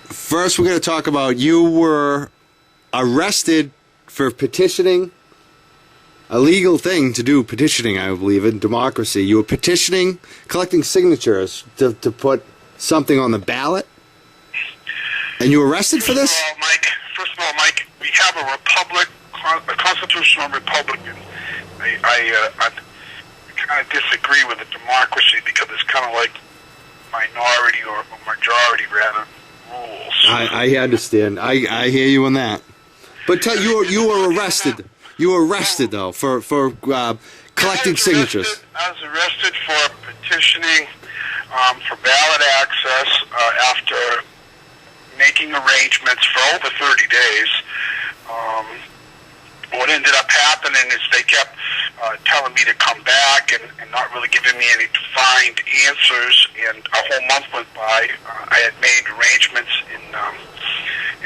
First, we're going to talk about you were arrested for petitioning. A legal thing to do, petitioning, I believe, in democracy. You were petitioning, collecting signatures to put something on the ballot, and you were arrested for this? First of all, Mike, we have a republic, a constitutional republic. I kind of disagree with a democracy because it's kind of like minority or majority, rather, rules. I understand. I hear you on that. But you were arrested. You were arrested, though, for collecting signatures. I was arrested for petitioning for ballot access after making arrangements for over 30 days. What ended up happening is they kept telling me to come back and not really giving me any defined answers, and a whole month went by. I had made arrangements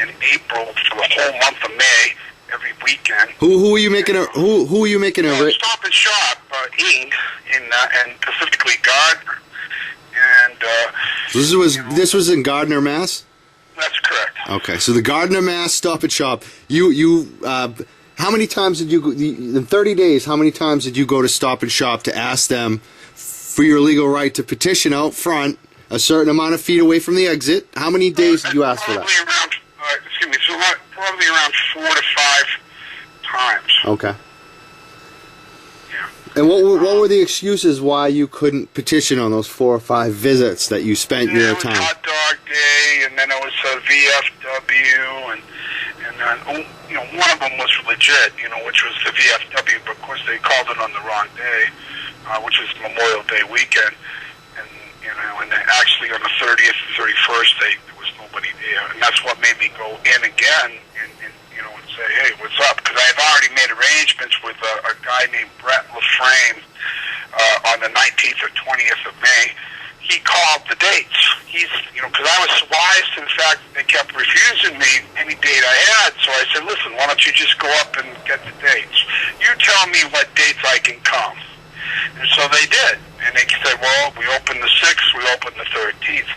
in April for the whole month of May. Every weekend. Who were you making who were you making a Stop and Shop Inc. and specifically Gardner, and this was in Gardner, Mass. That's correct. Okay, so the Gardner, Mass Stop and Shop. You how many times did you in 30 days? How many times did you go to Stop and Shop to ask them for your legal right to petition out front, a certain amount of feet away from the exit? How many days did you ask for that? Probably around 4 to 5 times. Okay. Yeah. And what were the excuses why you couldn't petition on those 4 or 5 visits that you spent your time? It was Hot Dog Day, and then it was VFW, and then one of them was legit, which was the VFW, but of course they called it on the wrong day, which was Memorial Day weekend, and and then actually on the 30th and 31st there was nobody there, and that's what made me go in again and say, hey, what's up? Because I had already made arrangements with a guy named Brett LaFrame on the 19th or 20th of May. He called the dates. He's, because I was wise to the fact that they kept refusing me any date I had, so I said, listen, why don't you just go up and get the dates? You tell me what dates I can come. And so they did. And they said, well, we opened the 6th, we opened the 13th.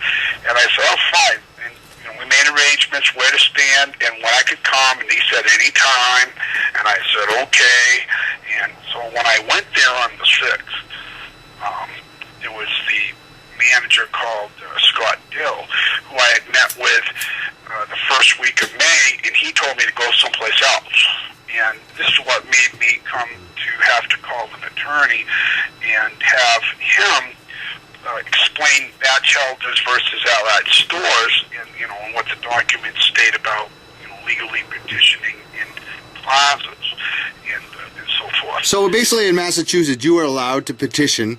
And I said, oh, fine. And we made arrangements where to stand and when I could come. And he said, any time. And I said, okay. And so when I went there on the 6th, there was the manager called Scott Dill, who I had met with the first week of May, and he told me to go someplace else. And this is what made me come to have to call an attorney and have him explain batch holders versus outlet stores, and what the documents state about legally petitioning in plazas and so forth. So basically, in Massachusetts, you were allowed to petition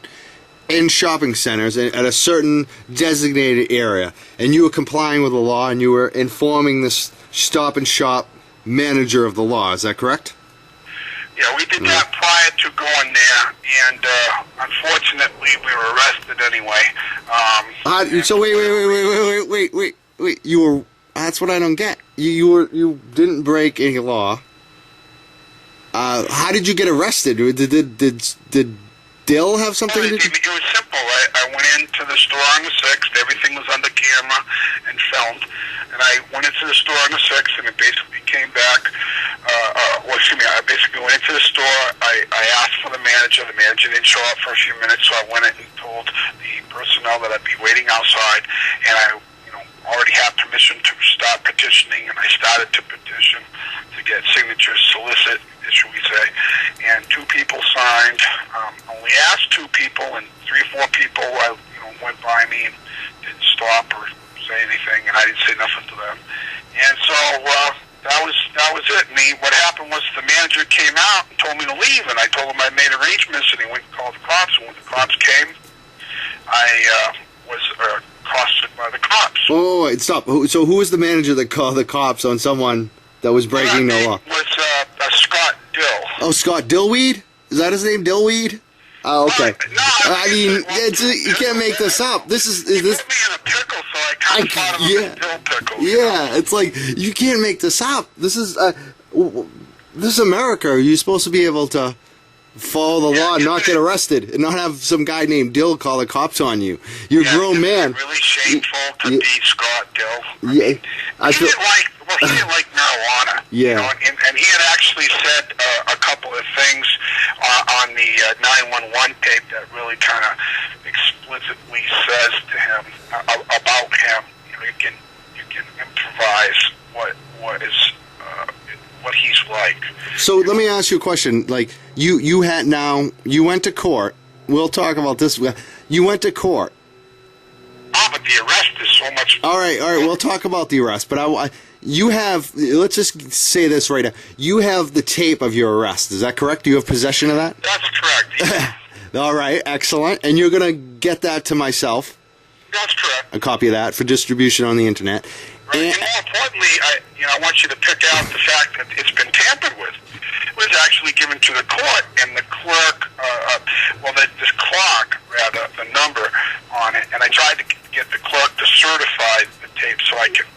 in shopping centers at a certain designated area, and you were complying with the law, and you were informing this Stop and Shop manager of the law. Is that correct? Yeah, we did that prior to going there, and unfortunately, we were arrested anyway. So wait. You were. That's what I don't get. You didn't break any law. How did you get arrested? Did Dill have something to do? It was simple. I went into the store on the 6th. Everything was under camera and filmed. And I went into the store on the 6th, and it basically came back. I basically went into the store. I asked for the manager. The manager didn't show up for a few minutes, so I went in and told the personnel that I'd be waiting outside. And I already had permission to start petitioning, and I started to petition to get signatures, solicit, should we say, and 2 people signed. Only asked 2 people, and 3 or 4 people went by me and didn't stop or say anything, and I didn't say nothing to them. And so that was it. And what happened was the manager came out and told me to leave, and I told him I made arrangements, and he went and called the cops. And when the cops came, I was accosted by the cops. Oh, wait, stop. So who was the manager that called the cops on someone that was breaking the law? It was Scott Dill. Oh, Scott Dillweed? Is that his name, Dillweed? Oh, okay. No, I mean, you can't make this up. This is this. Put me in a pickle, so I kind of thought of him as Dill Pickle. Yeah, it's like you can't make this up. This is America. You're supposed to be able to follow the law and not get arrested and not have some guy named Dill call the cops on you. You're a grown man. It's really shameful to be Scott Dill. Yeah, He didn't like marijuana. Yeah. You know, and he had actually said a couple of things on the 911 tape that really kind of explicitly says to him about him. You know, you can improvise what he's like. So let me ask you a question. Like you went to court. We'll talk about this. You went to court. Oh, but the arrest is so much. All right. We'll talk about the arrest. But you have. Let's just say this right now. You have the tape of your arrest. Is that correct? Do you have possession of that? That's correct. Yeah. All right. Excellent. And you're gonna get that to myself. That's correct. A copy of that for distribution on the internet. Right. And more importantly, I want you to pick out the fact that it's been tampered with. It was actually given to the court, and the clerk, this clock, rather, the number on it, and I tried to get the clerk to certify the tape so I could,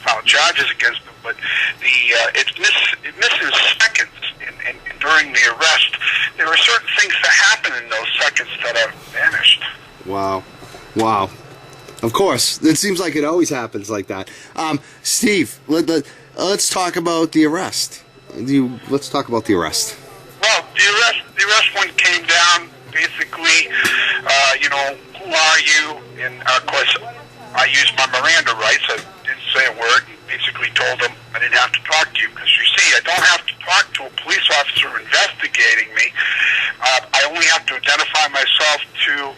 file charges against them, but it misses seconds, and during the arrest, there are certain things that happen in those seconds that are vanished. Wow. Of course, it seems like it always happens like that. Steve, let's talk about the arrest. Let's talk about the arrest. Well, the arrest one came down basically. Who are you? And of course, I used my Miranda rights. I didn't say a word. Basically, told them I didn't have to talk to you because you see, I don't have to talk to a police officer investigating me. I only have to identify myself to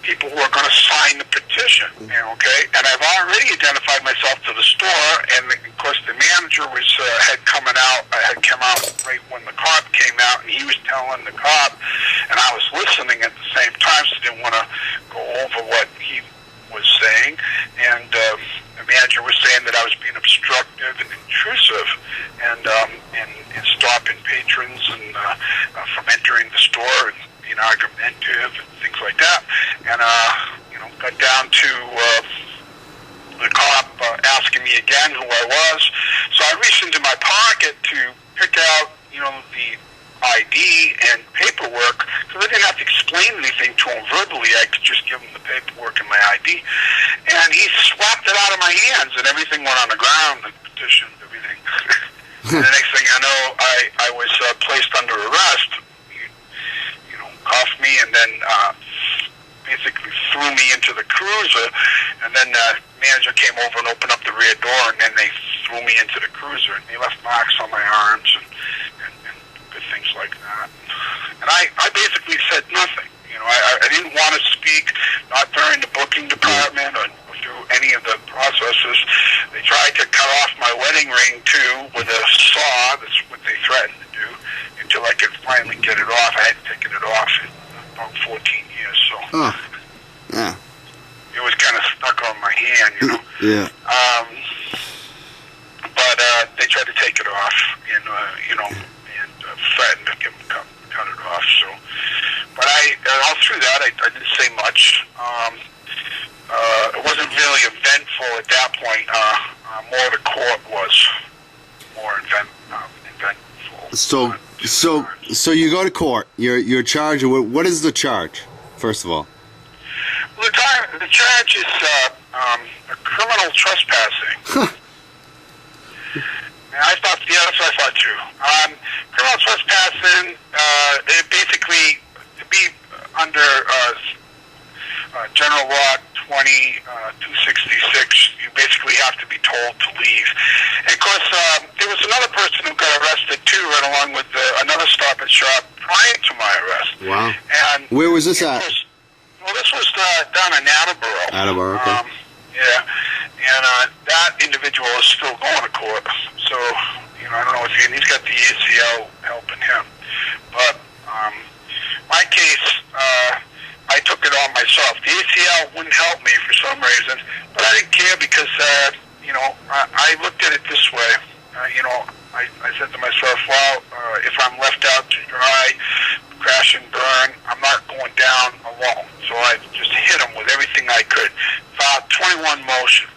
people who are going to sign the petition. Okay, and I've already identified myself to the store, and of course the manager had come out right when the cop came out, and he was telling the cop, and I was listening at the same time, so I didn't want to go over what he was saying, and the manager was saying that I was being obstructive and intrusive, and stopping patrons and from entering the store, and being argumentative and things like that, and got down to the cop asking me again who I was, so I reached into my pocket to pick out the ID and paperwork, because I didn't have to explain anything to him verbally. I could just give him the paperwork and my ID. And he slapped it out of my hands, and everything went on the ground, the petition, everything. And the next thing I know, I was placed under arrest. He, cuffed me, and then basically threw me into the cruiser, and then the manager came over and opened up the rear door, and then they threw me into the cruiser, and they left marks on my arms and good things like that. And I basically said nothing. I didn't want to speak, not during the booking department or through any of the processes. They tried to cut off my wedding ring, too, with a saw. That's what they threatened to do, until I could finally get it off. I hadn't taken it off in about 14 years, so... Oh, yeah. It was kind of stuck on my hand, Yeah. But they tried to take it off, and threatened to cut it off. So, but all through that, I didn't say much. It wasn't really eventful at that point. More the court was more eventful. So you go to court. You're charged. What is the charge? First of all. Well, the charge is a criminal trespassing. And that's what I thought too. Criminal trespassing, it basically, to be under General Law 266, you basically have to be told to leave. And of course, there was another person who got arrested too, right along with another Stop and Shop prior to my arrest. Wow. And where was this at? This was down in Attleboro. Attleboro, okay. Yeah, and that individual is still going to court. So, I don't know if he's got the ACL helping him. But my case, I took it on myself. The ACL wouldn't help me for some reason, but I didn't care because, I looked at it this way. I said to myself, well, if I'm left out to dry, crash and burn, I'm not going down alone. So I just hit him with everything I could. Filed 21 motions.